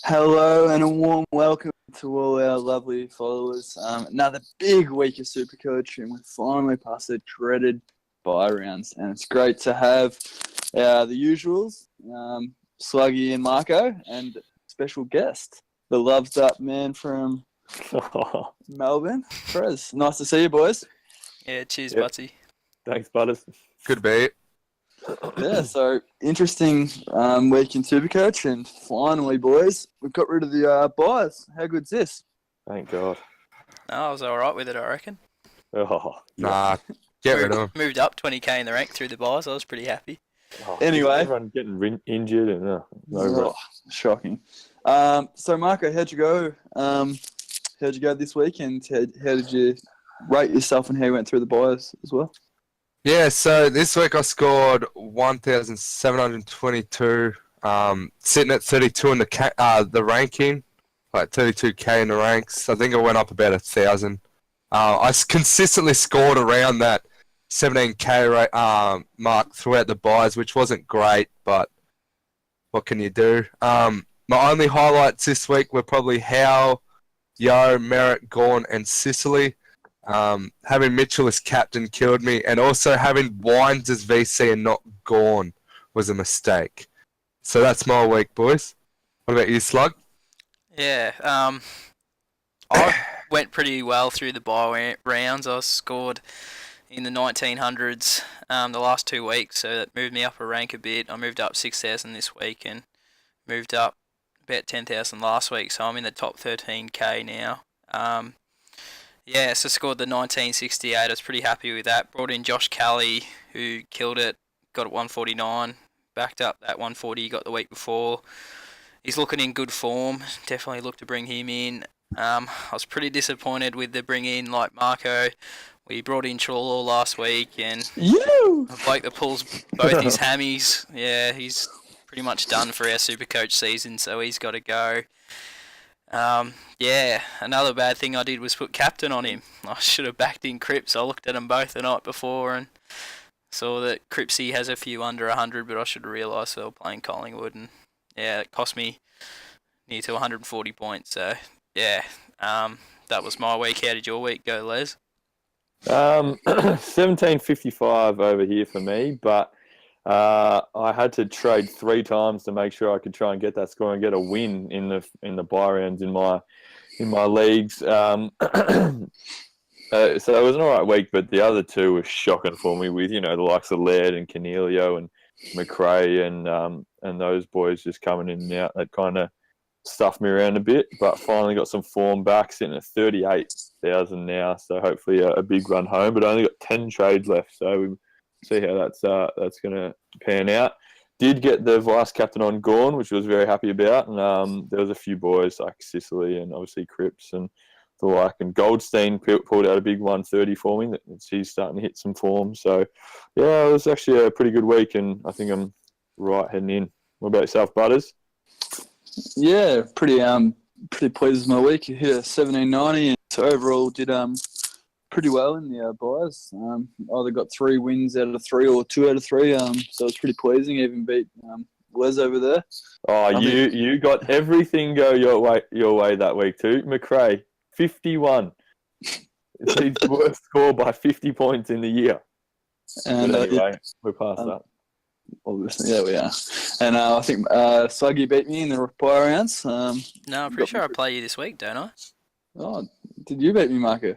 Hello and a warm welcome to all our lovely followers. Another big week of SuperCoach, and we're finally past the dreaded bye rounds. And it's great to have the usuals, Sluggy and Marco, and special guest, the loved up man from Melbourne, Prez. Nice to see you, boys. Yeah, cheers, Yep. Butsy. Thanks, Butters. Good beat. Yeah, so interesting week in Supercoach, and finally, boys, we've got rid of the buys. How good's this? Thank God. No, I was all right with it, I reckon. Oh, Nah, get rid of him. Moved up 20k in the rank through the buys. I was pretty happy. Anyway. Everyone getting injured and no Shocking. So, Marco, how'd you go? How'd you go this weekend? How did you rate yourself and how you went through the buys as well? Yeah, so this week I scored 1,722, sitting at 32 in the ranking, like 32k in the ranks. I think I went up about 1,000. I consistently scored around that 17k mark throughout the buys, which wasn't great, but what can you do? My only highlights this week were probably Howe, Yo, Merritt, Gorn, and Sicily. Having Mitchell as captain killed me, and also having Wines as VC and not Gorn was a mistake. So that's my week, boys. What about you, Slug? Yeah, I went pretty well through the buy rounds. I scored in the 1900s the last 2 weeks, so that moved me up a rank a bit. I moved up 6,000 this week and moved up about 10,000 last week, so I'm in the top 13k now. Yeah, so scored the 1968. I was pretty happy with that. Brought in Josh Kelly, who killed it, got it 149, backed up that 140 he got the week before. He's looking in good form. Definitely look to bring him in. I was pretty disappointed with the bring in like Marco. We brought in Chorlaw last week, and a bloke that pulls both his hammies. Yeah, he's pretty much done for our Supercoach season, so he's got to go. Yeah, another bad thing I did was put captain on him. I should have backed in Cripps. I looked at them both the night before and saw that Cripsy has a few under 100, but I should have realised they were playing Collingwood, and yeah, it cost me near to 140 points. So yeah, that was my week. How did your week go, Les? 1755 over here for me, but I had to trade 3 times to make sure I could try and get that score and get a win in the buy rounds in my leagues. So it was an alright week, but the other 2 were shocking for me with the likes of Laird and Cornelio and McRae and those boys just coming in and out. That kind of stuffed me around a bit, but finally got some form back, sitting at 38,000 now. So hopefully a big run home, but I only got 10 trades left, so we see how that's going to pan out. Did get the vice captain on Gorn, which I was very happy about, and there was a few boys like Sicily and obviously Cripps and the like, and Goldstein pulled out a big 130 for me. He's starting to hit some form, so yeah, it was actually a pretty good week, and I think I'm right heading in. What about yourself, Butters? Yeah, pretty pleased with my week. You hit a 1790, and so overall did pretty well in the buys. Either got 3 wins out of 3 or 2 out of 3. So it was pretty pleasing. Even beat Les over there. Oh, you got everything go your way that week too. McRae, 51. It's his worst score by 50 points in the year. And but anyway, we're past that. Obviously, yeah, we are. And I think Sluggy beat me in the buy rounds. No, I'm pretty sure I play you this week, don't I? Oh, did you beat me, Marco?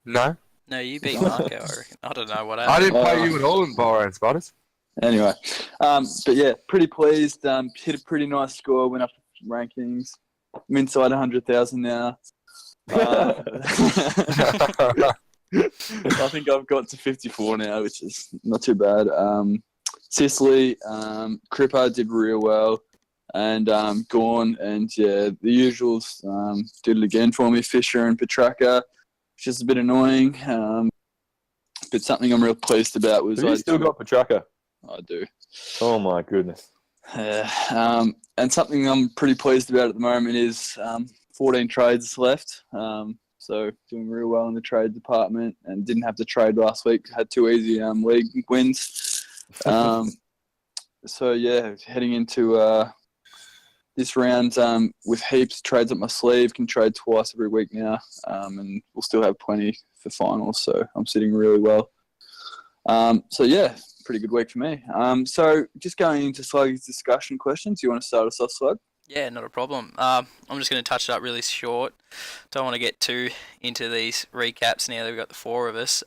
No. No, you beat Marco, I reckon. I don't know what I happened. didn't play you at all in buy rounds, Butters. Anyway, but yeah, pretty pleased. Hit a pretty nice score. Went up rankings. I'm inside 100,000 now. I think I've got to 54 now, which is not too bad. Sicily, Cripper did real well, and Gorn, and yeah, the usuals did it again for me. Fisher and Petraka, which is a bit annoying. But something I'm real pleased about was Have you still got Petraka? I do. Oh my goodness. And something I'm pretty pleased about at the moment is 14 trades left. So doing real well in the trade department, and didn't have to trade last week. Had 2 easy league wins. So yeah, heading into this round with heaps of trades up my sleeve. Can trade twice every week now, and we'll still have plenty for finals. So I'm sitting really well. So yeah, pretty good week for me. So just going into Sluggy's discussion questions. You want to start us off, Slug? Yeah, not a problem. I'm just going to touch it up really short. Don't want to get too into these recaps now that we've got the four of us.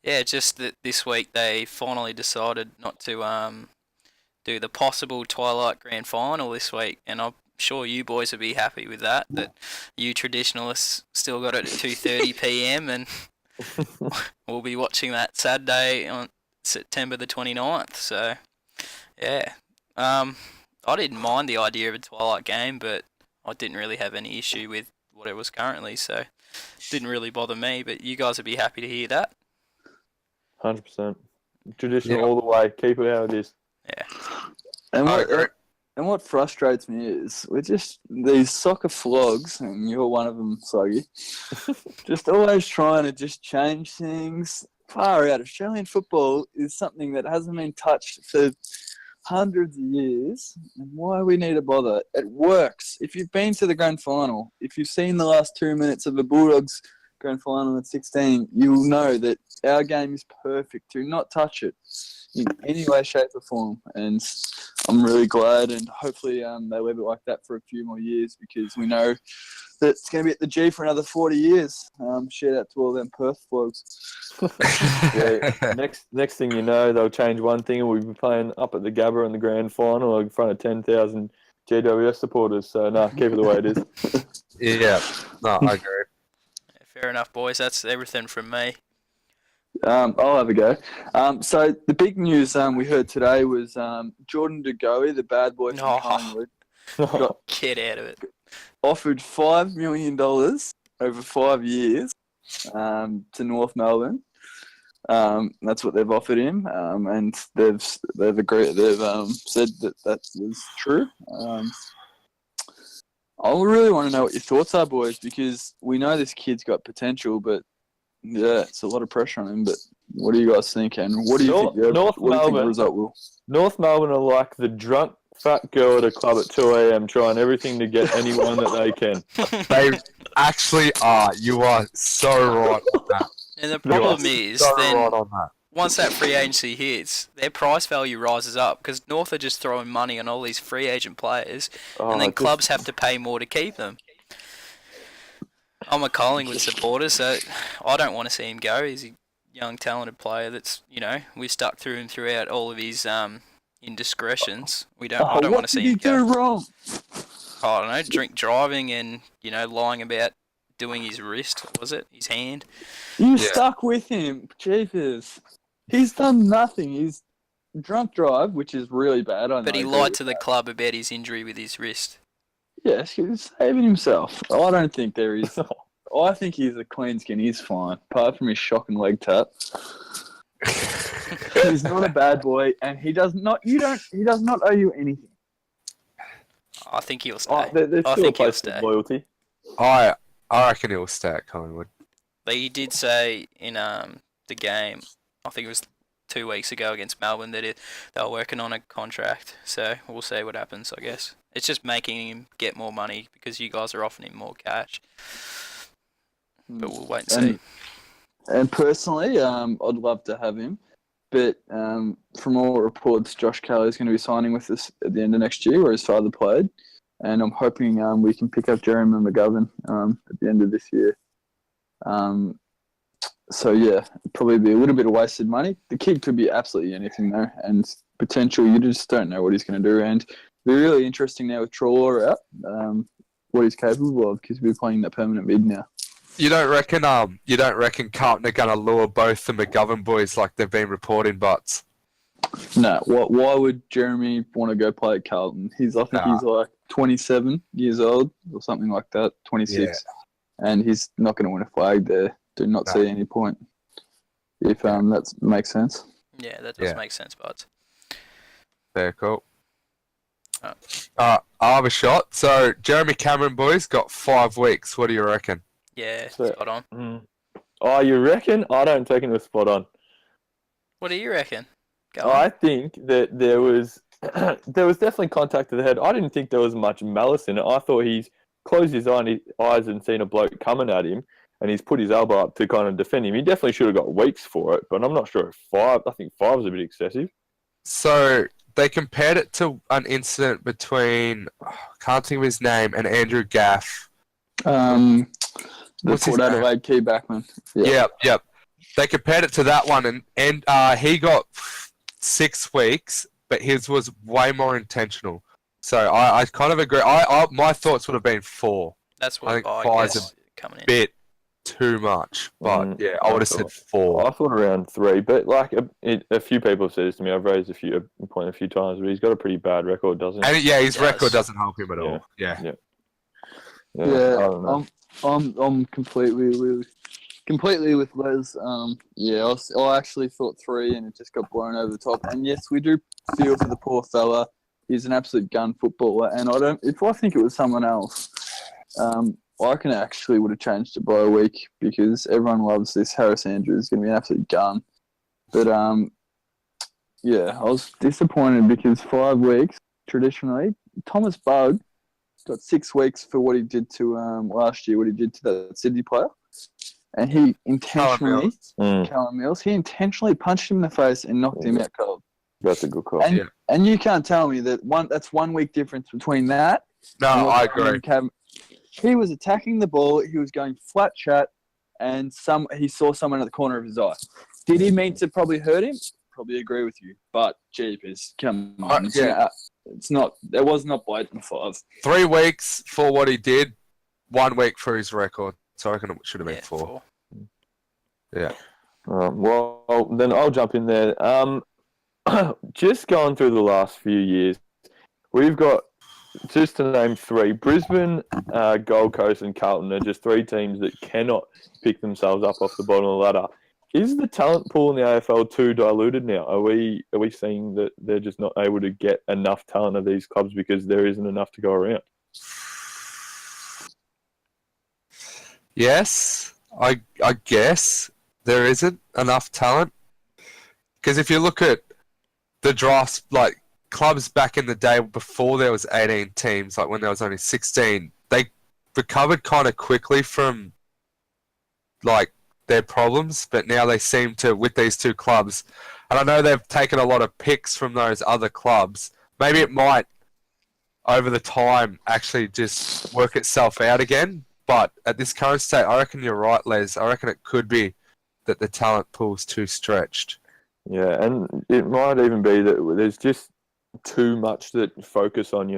Yeah, just that this week they finally decided not to do the possible Twilight Grand Final this week, and I'm sure you boys will be happy with that. That you traditionalists still got it at 2:30 p.m. and we'll be watching that Saturday on September the 29th. So, yeah. I didn't mind the idea of a Twilight game, but I didn't really have any issue with what it was currently, so it didn't really bother me. But you guys would be happy to hear that. 100%. Traditional all the way. Keep it how it is. Yeah. And what frustrates me is we're just these soccer flogs, and you're one of them, Sluggy, just always trying to just change things. Far out. Australian football is something that hasn't been touched for hundreds of years, and why we need to bother? It works. If you've been to the grand final, if you've seen the last 2 minutes of the Bulldogs grand final at 16, you'll know that our game is perfect. Do not touch it in any way, shape, or form. And I'm really glad, and hopefully they leave it like that for a few more years, because we know that it's going to be at the G for another 40 years. Shout out to all them Perth flogs. Yeah. Next thing you know, they'll change one thing, and we'll be playing up at the Gabba in the grand final in front of 10,000 GWS supporters. So, keep it the way it is. Yeah, no, I agree. Yeah, fair enough, boys. That's everything from me. I'll have a go. So the big news we heard today was Jordan De Goey, the bad boy from Collingwood, got Get out of it. offered $5 million over 5 years to North Melbourne. That's what they've offered him, and they've agreed. They've said that was true. I really want to know what your thoughts are, boys, because we know this kid's got potential, but yeah, it's a lot of pressure on him. But what do you guys think? And what do you think? What do you think the result will? North Melbourne are like the drunk fat girl at a club at 2 a.m. trying everything to get anyone that they can. They actually are. You are so right on that. And the problem is, so then right on that. once that free agency hits, their price value rises up because North are just throwing money on all these free agent players, and then clubs have to pay more to keep them. I'm a Collingwood supporter, so I don't want to see him go. He's a young, talented player that's, we've stuck through him throughout all of his indiscretions. I don't want to see him go. What did he do wrong? I don't know, drink driving and, lying about doing his wrist, was it? His hand. You stuck with him, Jeepers. He's done nothing. He's drunk drive, which is really bad. But he lied to the club about his injury with his wrist. Yes, he's saving himself. I don't think there is. I think he's a clean skin. He's fine, apart from his shocking leg tap. He's not a bad boy, and he does not. He does not owe you anything. I think he'll stay. There's I still think a he'll place for stay. loyalty. I reckon he'll stay at Collingwood. But he did say in the game, I think it was 2 weeks ago against Melbourne, that they were working on a contract. So we'll see what happens, I guess. It's just making him get more money because you guys are offering him more cash. But we'll wait and see. And personally, I'd love to have him. But from all reports, Josh Kelly is going to be signing with us at the end of next year, where his father played. And I'm hoping we can pick up Jeremy McGovern at the end of this year. So, yeah, probably be a little bit of wasted money. The kid could be absolutely anything, though. And potential, you just don't know what he's going to do. And it'll be really interesting now with Treloar out, what he's capable of, because we're playing that permanent mid now. You don't reckon Carlton are going to lure both the McGovern boys like they've been reporting, Butts? No. Why would Jeremy want to go play at Carlton? I think he's like 27 years old or something like that, 26. Yeah. And he's not going to win a flag there. Do not see any point. If that makes sense. Yeah, that does make sense, Butts. Very cool. I'll have a shot. So, Jeremy Cameron, boys, got 5 weeks. What do you reckon? Yeah, spot on. Oh, you reckon? I don't think it was spot on. What do you reckon? Go on. I think that there was there was definitely contact to the head. I didn't think there was much malice in it. I thought he's closed his eyes and seen a bloke coming at him, and he's put his elbow up to kind of defend him. He definitely should have got weeks for it, but I'm not sure if 5. I think 5 is a bit excessive. So they compared it to an incident between, can't think of his name, and Andrew Gaff. The What's his Port name? Adelaide key backman. Yep. They compared it to that one, and he got 6 weeks, but his was way more intentional. So I kind of agree. My thoughts would have been 4. That's I what think I 5's guess coming in. Bit too much, but yeah, I would have said 4. I thought around 3, but like a few people have said this to me. I've raised a point a few times, but he's got a pretty bad record, doesn't he? And yeah, his He record does. doesn't help him at all. Yeah. I don't know. I'm completely with Les. I actually thought 3, and it just got blown over the top. And yes, we do feel for the poor fella. He's an absolute gun footballer, and if I think it was someone else, I reckon it actually would have changed it by a week because everyone loves this. Harris Andrews is going to be an absolute gun. But I was disappointed because 5 weeks traditionally, Thomas Bug got 6 weeks for what he did to last year, what he did to that Sydney player, and he intentionally, Callum Mills, he intentionally punched him in the face and knocked him out cold. That's a good call. And you can't tell me that's 1 week difference between that. No, I agree. He was attacking the ball. He was going flat chat, and he saw someone at the corner of his eye. Did he mean to probably hurt him? Probably agree with you, but jeepers, come on! It's not. It was not blatant 5. 3 weeks for what he did, 1 week for his record. So I reckon it should have been 4. Yeah. Well, then I'll jump in there. Just going through the last few years, we've got, just to name 3, Brisbane, Gold Coast and Carlton are just 3 teams that cannot pick themselves up off the bottom of the ladder. Is the talent pool in the AFL too diluted now? Are we seeing that they're just not able to get enough talent of these clubs because there isn't enough to go around? Yes, I guess there isn't enough talent. Because if you look at the drafts, like clubs back in the day before there was 18 teams, like when there was only 16, they recovered kind of quickly from like their problems, but now they seem to, with these 2 clubs, and I know they've taken a lot of picks from those other clubs, maybe it might over the time actually just work itself out again. But at this current state, I reckon you're right, Les. I reckon it could be that the talent pool's too stretched. Yeah, and it might even be that there's just too much that focus on,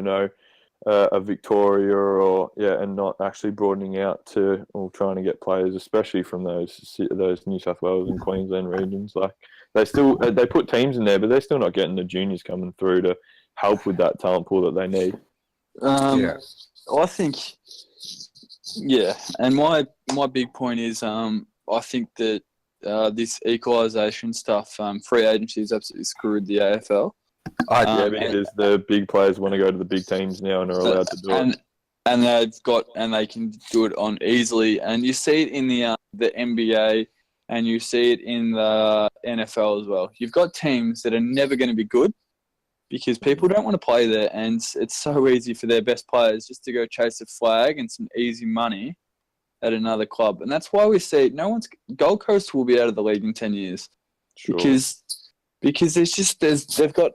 a Victoria and not actually broadening out to trying to get players, especially from those New South Wales and Queensland regions. Like they put teams in there, but they're still not getting the juniors coming through to help with that talent pool that they need. I think. Yeah, and my big point is I think that this equalisation stuff, free agency has absolutely screwed the AFL. Because the big players want to go to the big teams now and are allowed to do it. And they can do it on easily. And you see it in the NBA, and you see it in the NFL as well. You've got teams that are never going to be good because people don't want to play there, and it's so easy for their best players just to go chase a flag and some easy money at another club. And that's why we see Gold Coast will be out of the league in 10 years. Sure. Because they've got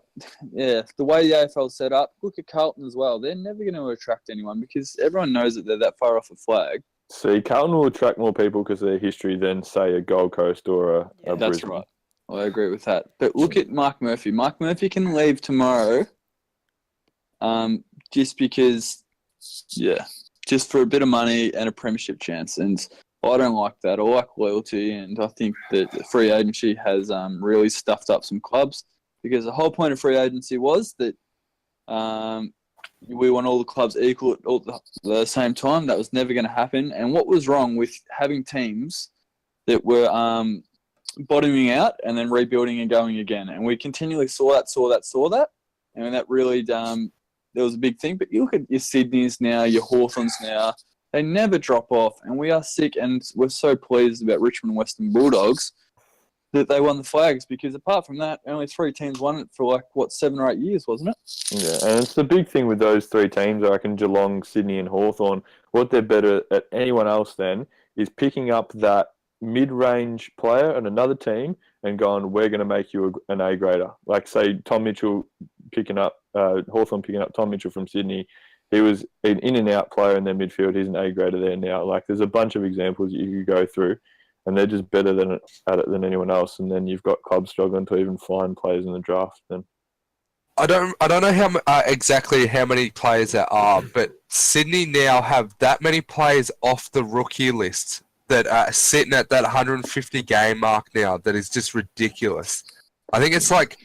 the way the AFL's set up. Look at Carlton as well. They're never going to attract anyone because everyone knows that they're that far off a flag. See, Carlton will attract more people because of their history than, say, a Gold Coast or a Brisbane. That's right. I agree with that. But look at Mark Murphy. Mark Murphy can leave tomorrow just because, just for a bit of money and a premiership chance. And I don't like that. I like loyalty, and I think that the free agency has really stuffed up some clubs because the whole point of free agency was that we want all the clubs equal at the same time. That was never going to happen. And what was wrong with having teams that were bottoming out and then rebuilding and going again? And we continually saw that. And that really, there was a big thing. But you look at your Sydneys now, your Hawthorns now, they never drop off. And we are sick, and we're so pleased about Richmond and Western Bulldogs that they won the flags, because apart from that, only 3 teams won it for 7 or 8 years, wasn't it? Yeah, and it's the big thing with those 3 teams, I reckon, Geelong, Sydney and Hawthorn. What they're better at anyone else than is picking up that mid-range player and another team and going, we're going to make you an A-grader. Like, say, Tom Mitchell Hawthorn picking up Tom Mitchell from Sydney. He was an in-and-out player in their midfield. He's an A-grader there now. Like, there's a bunch of examples you could go through, and they're just better at it than anyone else. And then you've got clubs struggling to even find players in the draft. Then I don't know exactly how many players there are, but Sydney now have that many players off the rookie list that are sitting at that 150 game mark now. That is just ridiculous. I think it's like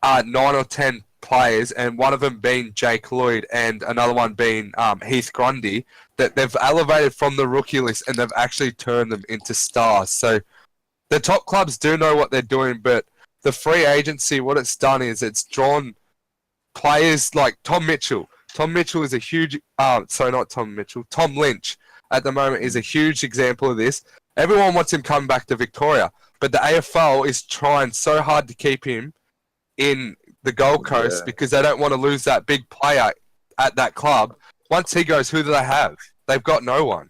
9 or 10 players, and one of them being Jake Lloyd and another one being Heath Grundy, that they've elevated from the rookie list and they've actually turned them into stars. So the top clubs do know what they're doing, but the free agency, what it's done is it's drawn players like Tom Mitchell. Tom Mitchell is a huge, not Tom Mitchell, Tom Lynch at the moment is a huge example of this. Everyone wants him coming back to Victoria, but the AFL is trying so hard to keep him in the Gold Coast because they don't want to lose that big player at that club. Once he goes, who do they have? They've got no one.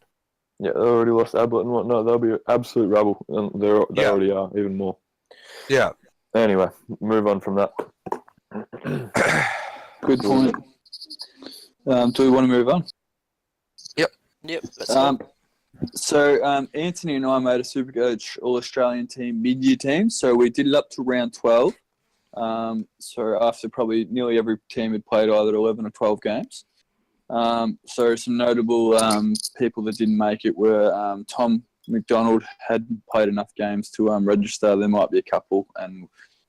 yeah, they already lost Ablett and whatnot. They'll be absolute rubble, and they already are even more. Yeah. Anyway, move on from that. Good point. Do we want to move on? Yep. That's So Anthony and I made a SuperCoach All-Australian team mid-year team. So we did it up to round 12. So after probably nearly every team had played either 11 or 12 games. So some notable people that didn't make it were Tom McDonald hadn't played enough games to register. There might be a couple, and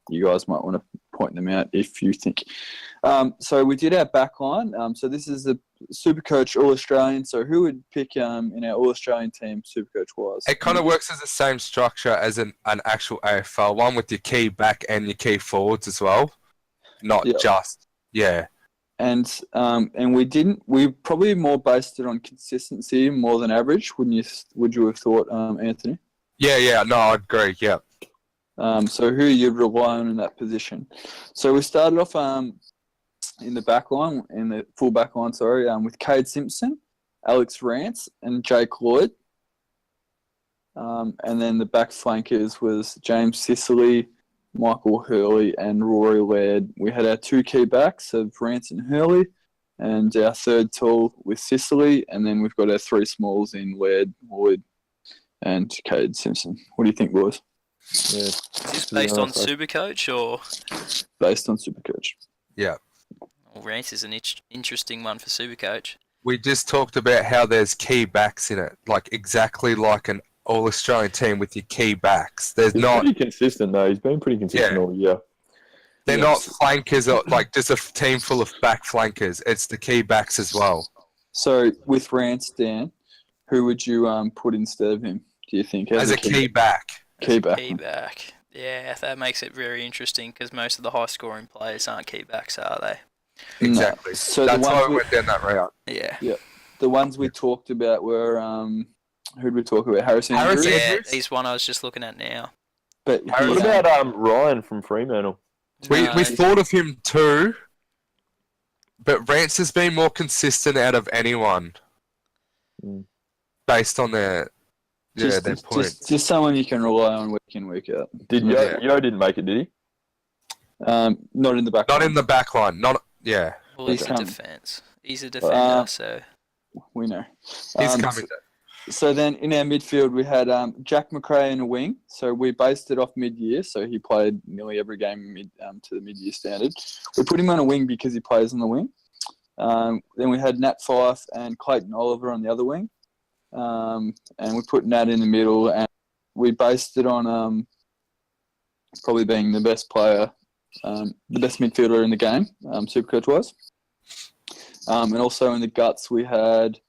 you guys might want to point them out if you think. So we did our back line. So this is the SuperCoach All-Australian. So who would pick in our All-Australian team SuperCoach-wise? It kind of works as the same structure as an actual AFL, one with your key back and your key forwards as well. Not just, yeah. And we probably more based it on consistency more than average, would you have thought, Anthony? Yeah, no, I agree, yeah. So who you'd rely on in that position? So we started off in the back line, in the full back line, with Cade Simpson, Alex Rance, and Jake Lloyd. And then the back flankers was James Sicily, Michael Hurley, and Rory Laird. We had our 2 key backs of Rance and Hurley, and our third tall with Sicily, and then we've got our 3 smalls in Laird, Lloyd, and Cade Simpson. What do you think, boys? Yeah. Is this based on SuperCoach or? Based on SuperCoach. Yeah. Well, Rance is an interesting one for SuperCoach. We just talked about how there's key backs in it, like exactly like an All-Australian team with your key backs. He's pretty consistent, though. He's been pretty consistent all year. They're not flankers or like just a team full of back flankers. It's the key backs as well. So with Rance, Dan, who would you put instead of him, do you think? As a key back. Key back. Key back. Yeah, that makes it very interesting because most of the high-scoring players aren't key backs, are they? Exactly. No. So that's why we went down that route. Yeah. The ones we talked about were who did we talk about? Harrison. Yeah, he's one I was just looking at now. But what about Ryan from Fremantle? We thought of him too, but Rance has been more consistent out of anyone, based on their point. Just someone you can rely on week in, week out. Did Yo didn't make it, did he? Not in the back. Not in the back line. Well, he's a defence. He's a defender, so we know. He's coming. So then in our midfield we had Jack McRae in a wing. So we based it off mid-year. So he played nearly every game to the mid-year standard. We put him on a wing because he plays on the wing. Then we had Nat Fyfe and Clayton Oliver on the other wing. And we put Nat in the middle, and we based it on probably being the best player, the best midfielder in the game, SuperCoach was. And also in the guts we had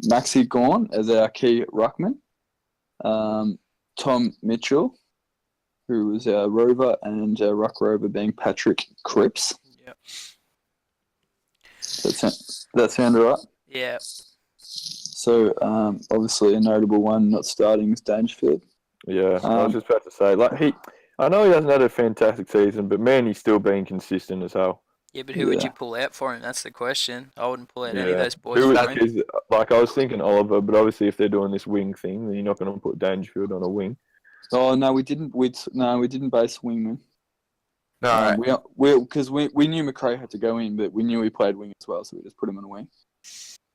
Maxi Gawn as our key ruckman, Tom Mitchell, who was our rover, and our ruck rover being Patrick Cripps. Yep. That sound right? Yeah. So obviously a notable one not starting is Dangerfield. Yeah, I was just about to say, I know he hasn't had a fantastic season, but man, he's still been consistent as hell. Yeah, but who would you pull out for him? That's the question. I wouldn't pull out any of Yeah. those boys Who for him. is like I was thinking Oliver, but obviously if they're doing this wing thing, then you're not going to put Dangerfield on a wing. Oh no, we didn't. We didn't base wingman. No, Because we knew McRae had to go in, but we knew he played wing as well, so we just put him on a wing.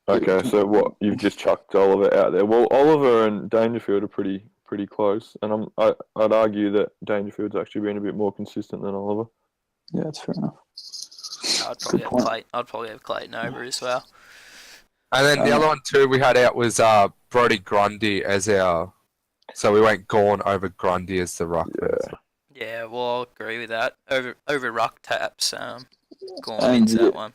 Okay, so what you've just chucked Oliver out there. Well, Oliver and Dangerfield are pretty close, and I'd argue that Dangerfield's actually been a bit more consistent than Oliver. Yeah, that's fair enough. I'd probably have Clayton over as well. and then the other one too we had out was Brody Grundy as our. So we went Gorn over Grundy as the ruckman. Yeah, well, I'll agree with that. Over ruck taps, going into that one.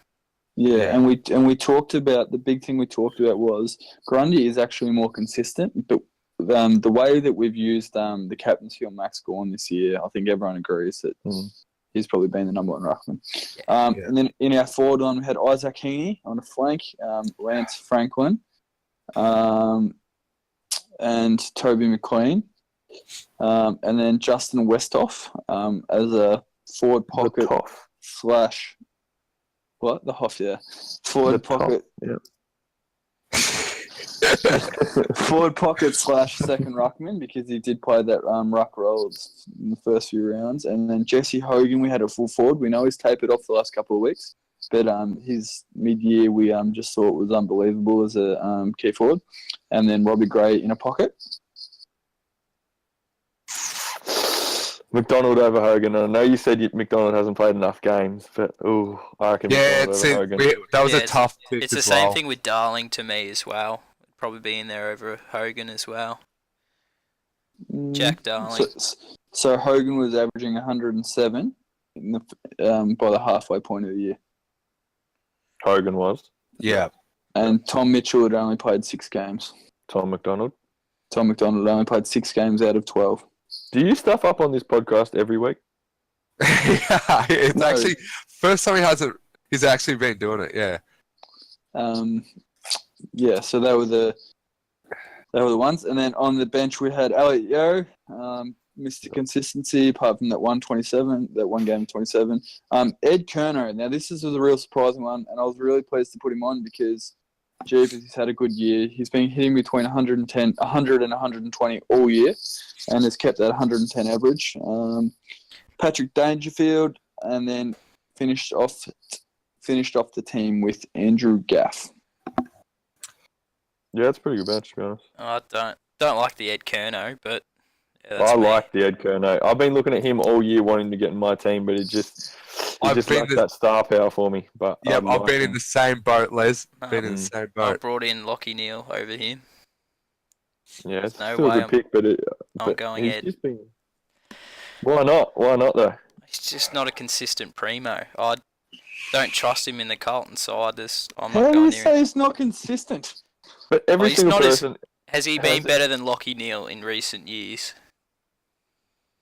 Yeah, and we talked about the big thing we talked about was Grundy is actually more consistent, but the way that we've used the captaincy on Max Gorn this year, I think everyone agrees that he's probably been the number one ruckman. And then in our forward line, we had Isaac Heaney on the flank, Lance Franklin, and Toby McLean. And then Justin Westhoff as a forward pocket slash the Hoff, yeah. Forward pocket. Yeah. Forward pocket slash second ruckman because he did play that ruck role in the first few rounds. And then Jesse Hogan, we had a full forward. We know he's tapered off the last couple of weeks, but his mid-year we just thought was unbelievable as a key forward. And then Robbie Gray in a pocket. McDonald over Hogan. I know you said McDonald hasn't played enough games, but I reckon McDonald over Hogan. That was a tough pick. It's the same thing with Darling to me as well. Probably be in there over Hogan as well. Jack Darling. So Hogan was averaging 107 by the halfway point of the year. Hogan was. Yeah. And Tom Mitchell had only played 6 games. Tom McDonald only played 6 games out of 12. Do you stuff up on this podcast every week? Yeah, it's actually first time he's actually been doing it. Yeah. Yeah. So they were the ones, and then on the bench we had Elliot Yeo, Mr. Consistency, apart from that one game 27. Ed Kerno. Now this is a real surprising one, and I was really pleased to put him on because he's had a good year. He's been hitting between 100 and 120 all year, and has kept that 110 average. Patrick Dangerfield, and then finished off the team with Andrew Gaff. Yeah, it's a pretty good bench, to be honest. I don't like the Ed Kerno, but I like the Ed Kerno. I've been looking at him all year, wanting to get in my team, but he just lacks that star power for me. But yeah, I've been in the same boat, Les. Been in the same boat. I brought in Lockie Neal over him. Yeah, it's no still way a good pick, but I'm going Ed. Why not? Why not though? He's just not a consistent primo. I don't trust him in the Carlton side. How do you say he's not consistent? But every single person has he been better than Lockie Neal in recent years?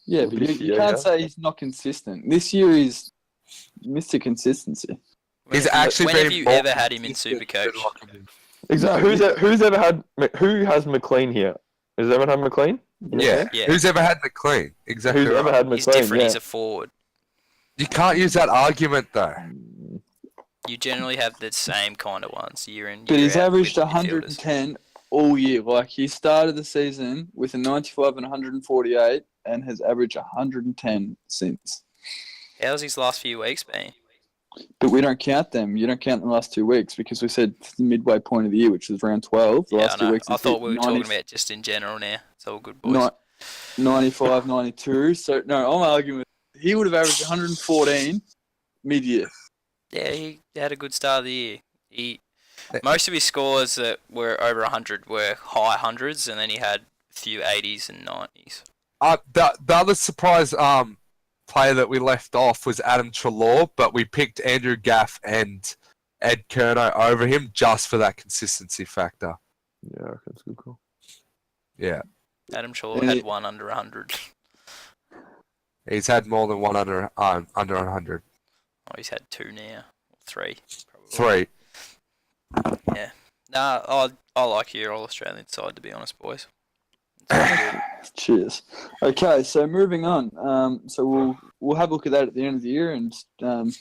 Yeah, but you can't say he's not consistent. This year is Mr. Consistency. He's actually when have you ever had him in SuperCoach? Exactly. Who has McLean here? Has anyone had McLean? Yeah. Who's ever had McLean? Exactly. Who's ever had McLean? He's different. He's a forward. You can't use that argument though. You generally have the same kind of ones year in. But he's averaged 110 all year. Like he started the season with a 95 and 148, and has averaged 110 since. How's his last few weeks been? But we don't count them. You don't count the last 2 weeks because we said the midway point of the year, which was round 12. The last 2 weeks. I thought we were talking about just in general now. It's all good, boys. 95, 92. So, no, I'm arguing he would have averaged 114 mid-year. Yeah, he had a good start of the year. Most of his scores that were over 100 were high hundreds, and then he had a few 80s and 90s. The other surprise player that we left off was Adam Treloar, but we picked Andrew Gaff and Ed Kerno over him just for that consistency factor. Yeah, that's a good call. Yeah. Adam Treloar had one under 100. He's had more than one under 100. Oh, he's had 2 now. 3. Probably. 3. Yeah. Nah, I like your All-Australian side, to be honest, boys. Cheers. Okay, so moving on. So we'll have a look at that at the end of the year and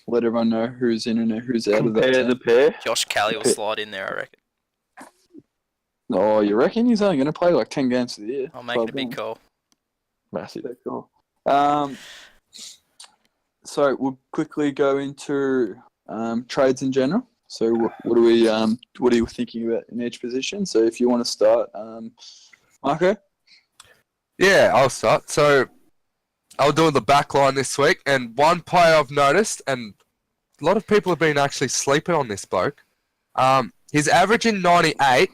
let everyone know who's in and who's out of that Compare team. the pair. Josh Kelly will slide in there, I reckon. Oh, you reckon he's only going to play like 10 games of the year? I'll make it a big call. Massive. Okay, cool. So we'll quickly go into trades in general. So what are you thinking about in each position? So if you want to start, Marco. Yeah, I'll start. So I'll do the back line this week, and one player I've noticed, and a lot of people have been actually sleeping on this bloke. He's averaging 98,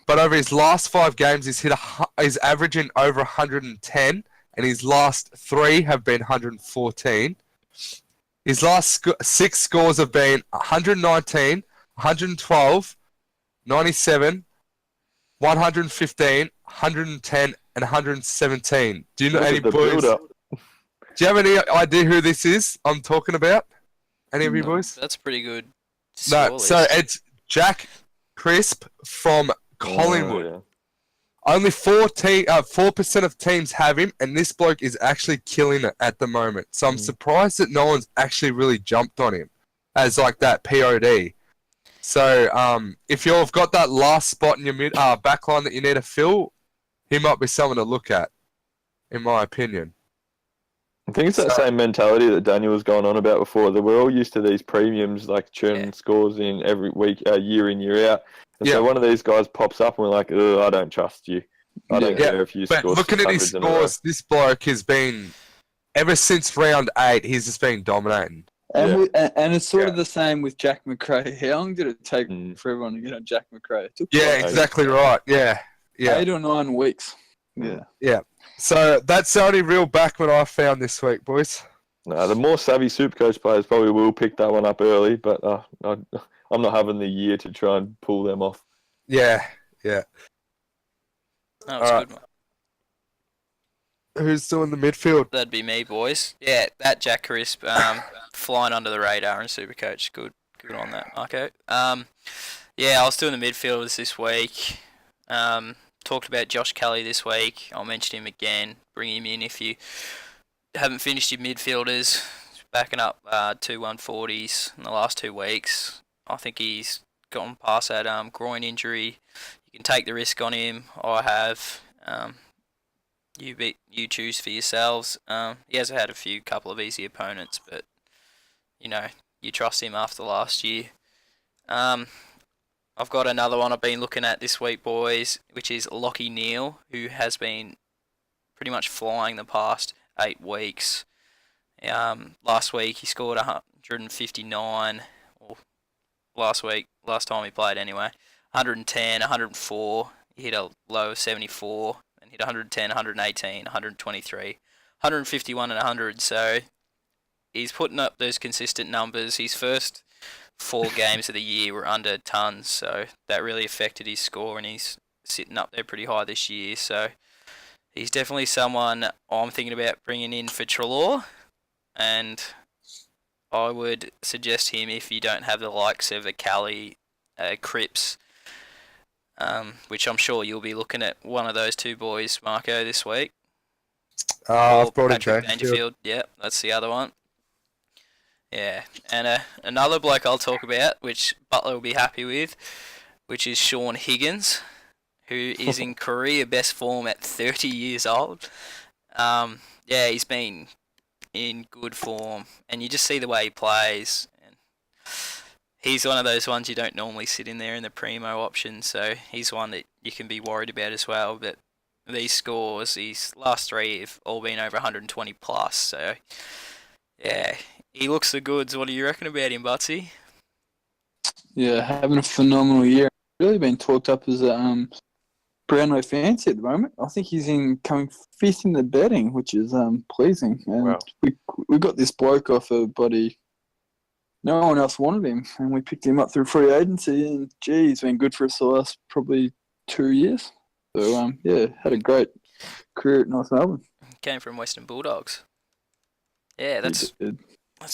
but over his last 5 games, he's averaging over 110, and his last 3 have been 114. His last 6 scores have been 119, 112, 97, 115, 110, and 117. Do you know any boys? Do you have any idea who this is I'm talking about? Any of you boys? That's pretty good. No, so it's Jack Crisp from Collingwood. Yeah. Only 4% of teams have him, and this bloke is actually killing it at the moment. So I'm surprised that no one's actually really jumped on him as like that POD. So if you've got that last spot in your back line that you need to fill, he might be someone to look at, in my opinion. I think it's that same mentality that Daniel was going on about before. That we're all used to these premiums, like churning scores in every week, year in, year out. And so one of these guys pops up and we're like, I don't trust you. I don't care if you score. But looking at his scores, this bloke has been, ever since round 8, he's just been dominating. And it's sort of the same with Jack McRae. How long did it take for everyone to get on Jack McRae? It took exactly right. Yeah. 8 or 9 weeks. Yeah. So that's the only real backman I found this week, boys. No, the more savvy Supercoach players probably will pick that one up early, but I'm not having the year to try and pull them off. Yeah. That was a good one. Who's doing the midfield? That'd be me, boys. Yeah, that Jack Crisp flying under the radar in Supercoach. Good on that, Marco. Yeah, I was doing the midfielders this week. Talked about Josh Kelly this week. I'll mention him again. Bring him in if you haven't finished your midfielders. Backing up 2 140s in the last 2 weeks. I think he's gone past that groin injury. You can take the risk on him. I have. You choose for yourselves. He has had a couple of easy opponents, but you trust him after last year. I've got another one I've been looking at this week, boys, which is Lockie Neal, who has been pretty much flying the past 8 weeks. Last week he scored 159, or last time he played anyway, 110, 104. He hit a low of 74, and hit 110, 118, 123, 151 and 100. So he's putting up those consistent numbers. His first 4 games of the year were under tons, so that really affected his score, and he's sitting up there pretty high this year. So he's definitely someone I'm thinking about bringing in for Treloar, and I would suggest him if you don't have the likes of a Cali, Cripps, which I'm sure you'll be looking at one of those 2 boys, Marco, this week. I've brought Patrick in Dangerfield. Yeah, that's the other one. Yeah, and another bloke I'll talk about, which Butler will be happy with, which is Sean Higgins, who is in career best form at 30 years old. Yeah, he's been in good form, and you just see the way he plays. And he's one of those ones you don't normally sit in there in the primo option, so he's one that you can be worried about as well. But these scores, these last 3 have all been over 120 plus, so yeah. He looks the goods. What do you reckon about him, Butsy? Yeah, having a phenomenal year. Really been talked up as a Brownlow fancy at the moment. I think he's coming 5th in the betting, which is pleasing. And we got this bloke off a body. No one else wanted him, and we picked him up through free agency. And gee, he's been good for us the last probably 2 years. So had a great career at North Melbourne. Came from Western Bulldogs. Yeah, that's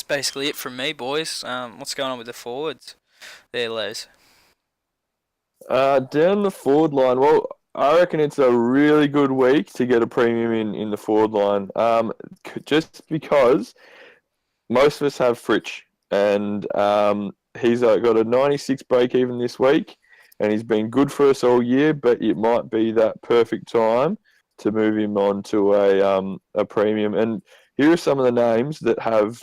basically it from me, boys. What's going on with the forwards there, Les? Down the forward line, well, I reckon it's a really good week to get a premium in the forward line. Just because most of us have Fritsch, and he's got a 96 break even this week, and he's been good for us all year. But it might be that perfect time to move him on to a premium. And here are some of the names that have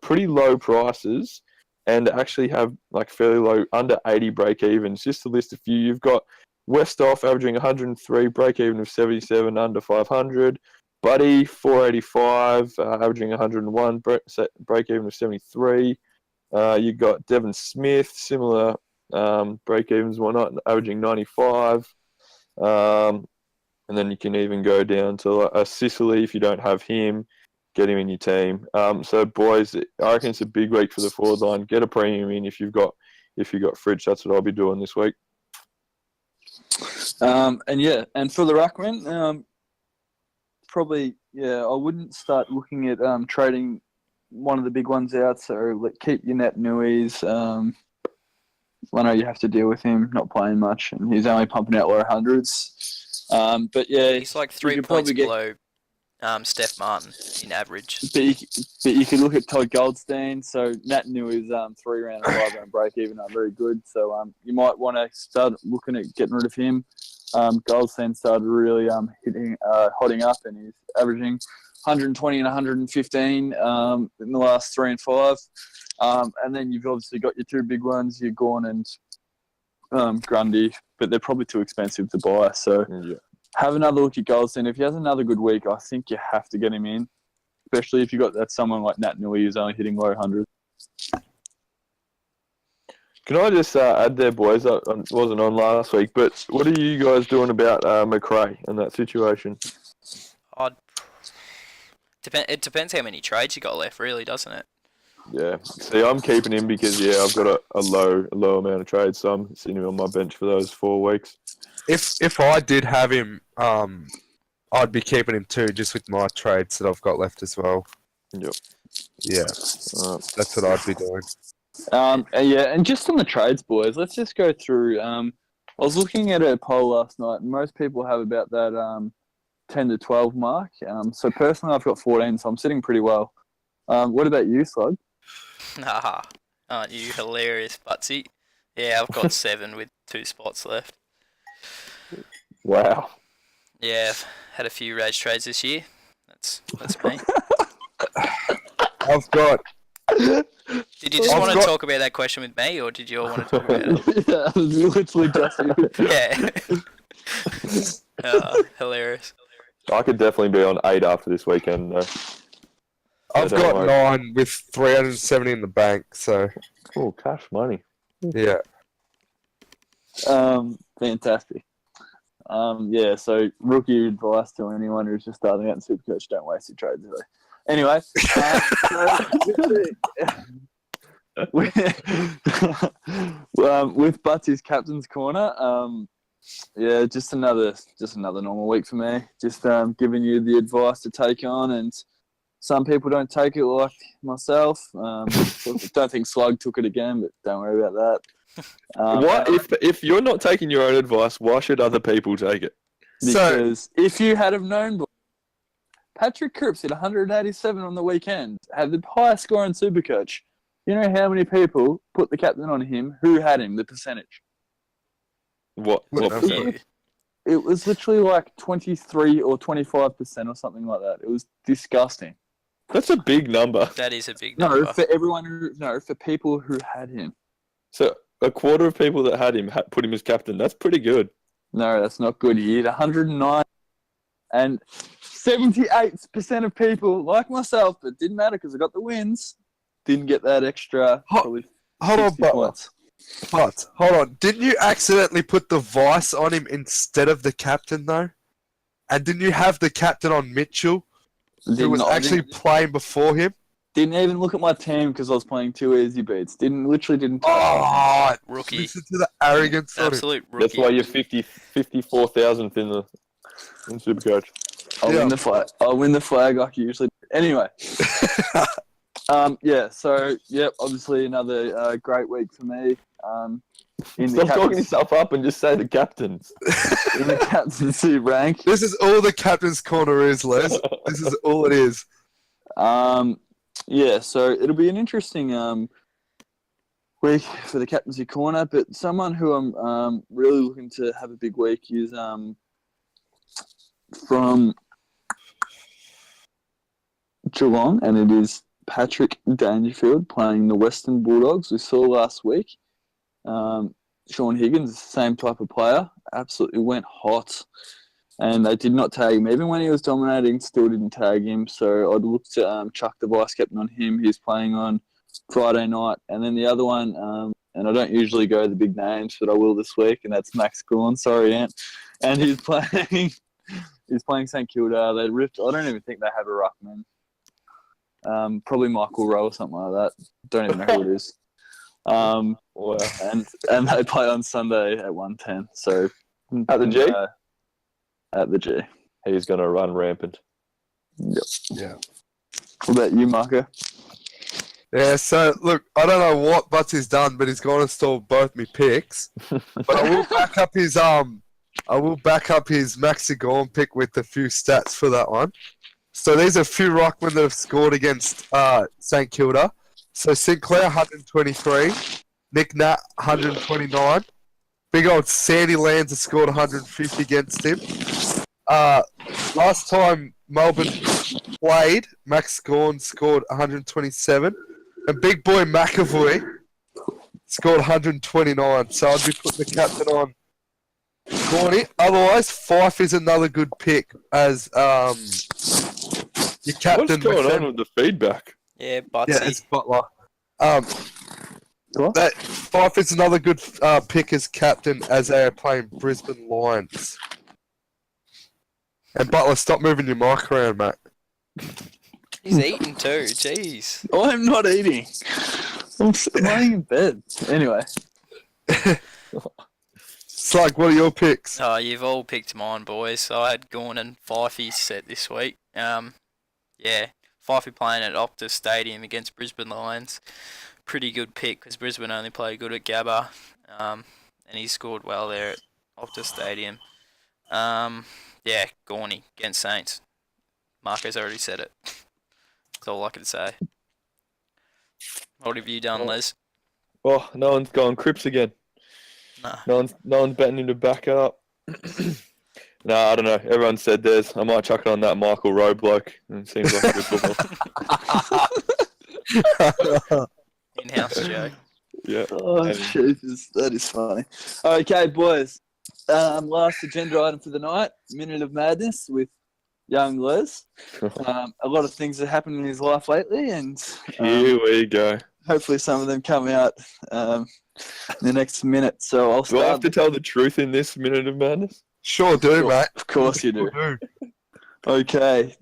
pretty low prices and actually have like fairly low, under 80 break evens. Just to list a few, you've got Westhoff averaging 103, break even of 77, under 500. Buddy, 485, averaging 101, break even of 73. You got Devon Smith, similar break evens, whatnot, averaging 95. And then you can even go down to a Sicily if you don't have him, get him in your team. So boys, I reckon it's a big week for the forward line. Get a premium in if you've got Fridge. That's what I'll be doing this week. And for the ruckman, probably I wouldn't start looking at trading one of the big ones out. So keep your net Nui's. I know you have to deal with him not playing much, and he's only pumping out low hundreds. But yeah, he's like 3 points below Steph Martin in average. But you could look at Todd Goldstein. So Nat Nui's 3 round and 5 round break even are very good. So you might want to start looking at getting rid of him. Goldstein started really hotting up, and he's averaging 120 and 115 in the last 3 and 5. And then you've obviously got your 2 big ones, your Gorn and Grundy, but they're probably too expensive to buy. So have another look at Goldstein. If he has another good week, I think you have to get him in, especially if you got that someone like Nat Nui who's only hitting low hundreds. Can I just add there, boys? I wasn't on last week, but what are you guys doing about McRae and that situation? It depends how many trades you got left, really, doesn't it? Yeah. See, I'm keeping him because I've got a low amount of trades, so I'm sitting him on my bench for those 4 weeks. If I did have him, I'd be keeping him too, just with my trades that I've got left as well. Yep. Yeah. That's what I'd be doing. And just on the trades, boys, let's just go through. I was looking at a poll last night, and most people have about that 10 to 12 mark. So personally, I've got 14, so I'm sitting pretty well. What about you, Slug? Aren't you hilarious, Butsy? Yeah, I've got 7 with 2 spots left. Wow. Yeah, I've had a few rage trades this year. That's me. I've got... Did you just want to talk about that question with me, or did you all want to talk about it? Yeah, I was literally just Yeah. Hilarious. I could definitely be on 8 after this weekend, though. I've got 9 with 370 in the bank, so... Oh, cash money. Yeah. Fantastic. So rookie advice to anyone who's just starting out in SuperCoach: don't waste your trades. Anyway, with Butsy's captain's corner, just another normal week for me. Just giving you the advice to take on, and some people don't take it like myself. Don't think Slug took it again, but don't worry about that. If you're not taking your own advice, why should other people take it? Because if you had have known, Patrick Cripps hit 187 on the weekend, had the highest score in SuperCoach. You know how many people put the captain on him? Who had him? The percentage. What percentage? It was literally like 23 or 25% or something like that. It was disgusting. That's a big number. That is a big number. For people who had him. So a quarter of people that had him put him as captain. That's pretty good. No, that's not good. He hit 109, and 78% of people, like myself, it didn't matter because I got the wins, didn't get that extra. Hold on, points. But hold on. Didn't you accidentally put the vice on him instead of the captain, though? And didn't you have the captain on Mitchell, who was actually playing before him? Didn't even look at my team because I was playing 2 easy beats. Didn't. Oh, rookie! Listen to the arrogance. Absolute rookie. That's why you're 54,000th in SuperCoach. I'll win the flag. I'll win the flag like you usually do. Anyway. Yeah. So, yep. Obviously, another great week for me. In the Stop talking yourself up and just say the captains. in the captaincy rank. This is all the captain's corner is, Les. This is all it is. Yeah. So it'll be an interesting week for the captaincy corner, but someone who I'm really looking to have a big week is from Geelong, and it is Patrick Dangerfield playing the Western Bulldogs. We saw last week. Sean Higgins, same type of player, absolutely went hot, and they did not tag him. Even when he was dominating, still didn't tag him. So I'd look to chuck the vice captain on him. He's playing on Friday night. And then the other one, and I don't usually go the big names, but I will this week, and that's Max Gawn. Sorry, Ant. And he's playing St Kilda. They ripped. I don't even think they have a ruckman. Probably Michael Rowe or something like that. Don't even know who it is. Wow. And they play on Sunday at 1:10. So At the G? At the G. He's going to run rampant. Yep. Yeah. What about you, Marco? Yeah, so look, I don't know what Butsy's done, but he's gone and stole both me picks. But I will back up his Maxi Gorn pick with a few stats for that one. So there's a few ruckmen that have scored against St Kilda. So Sinclair 123, Nick Nat 129, big old Sandy Lands has scored 150 against him. Last time Melbourne played, Max Gawn scored 127, and big boy McAvoy scored 129. So I'd be putting the captain on Gorny. Otherwise, Fife is another good pick as your captain. What's going on with the feedback? Yeah, Butsy. Yeah, it's Butler. That Fife is another good pick as captain as they are playing Brisbane Lions. And Butler, stop moving your mic around, mate. He's eating too. Jeez. I'm not eating. I'm laying in bed. Anyway. Slug, what are your picks? Oh, you've all picked mine, boys. I had Gawn and Fifey set this week. Yeah, Fifey playing at Optus Stadium against Brisbane Lions. Pretty good pick because Brisbane only play good at Gabba, and he scored well there at Optus Stadium. Yeah, Gorny against Saints. Marco's already said it. That's all I can say. What have you done, Les? Oh, no one's going Crips again. No. No one's betting him to back it up. No, I don't know. Everyone said theirs. I might chuck it on that Michael Rowe bloke. It seems like a good football. In-house joke. Yeah. Oh, Jesus. That is funny. Okay, boys. Last agenda item for the night. Minute of Madness with young Les. A lot of things that happened in his life lately, and Here we go. hopefully some of them come out in the next minute. So I'll Do I start. have to tell the truth in this Minute of Madness? Sure do, mate. Of course you do. Sure do. Okay.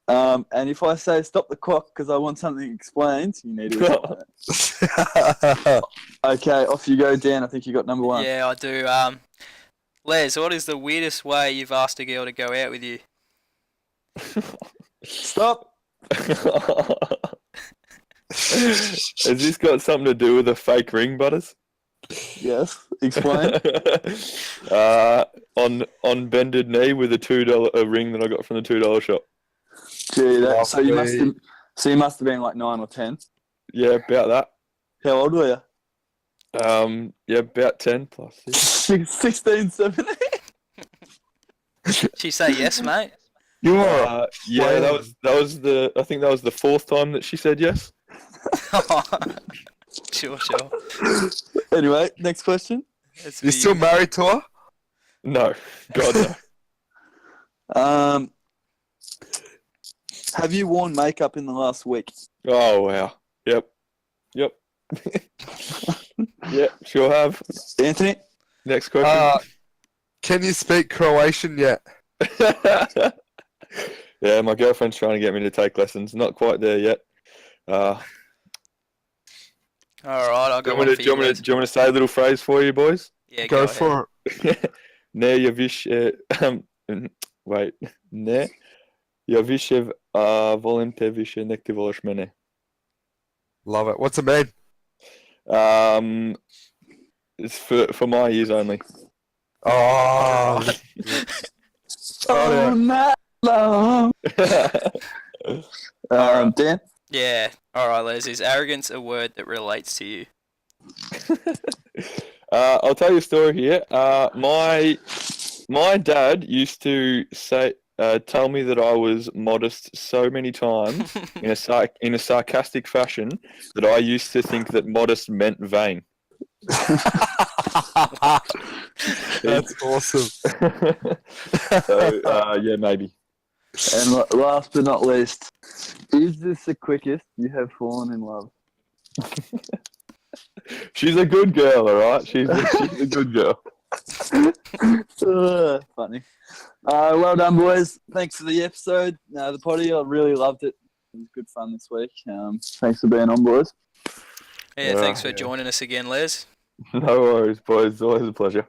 And if I say stop the clock because I want something explained, you need to respond to that. Okay, off you go, Dan. I think you got number one. Yeah, I do. Les, what is the weirdest way you've asked a girl to go out with you? Stop. Has this got something to do with a fake ring, Butters? Yes. Explain. On bended knee with a ring that I got from the $2 shop. Gee, so you must have been like 9 or 10. Yeah, about that. How old were you? Yeah, about 10 plus. 16, 17. She say yes, mate. You are. Yeah, that was the. I think that was the fourth time that she said yes. Sure. Anyway, next question. You still married to her? No, God no. Have you worn makeup in the last week? Oh wow. Yep. Yeah, sure have. Anthony? Next question. Can you speak Croatian yet? Yeah, my girlfriend's trying to get me to take lessons. Not quite there yet. All right, I'll Do go you on want for me to say a little phrase for you, boys? Yeah, Go ahead. for it. Ne je više... wait. Ne je više volim te više nek ti voliš mene. Love it. What's it mean? It's for my ears only. Oh, Oh, not long. Alright. Dan? Yeah. All right, Les. Is arrogance a word that relates to you? I'll tell you a story here. My dad used to tell me that I was modest so many times in a sarcastic fashion that I used to think that modest meant vain. that's awesome. So yeah, maybe. And last but not least, is this the quickest you have fallen in love? She's a good girl, all right. She's a good girl. Funny. Well done, boys. Thanks for the episode. The potty, I really loved it. It was good fun this week. Thanks for being on, boys. Yeah. Thanks for Yeah. joining us again, Les. No worries, boys. Always a pleasure.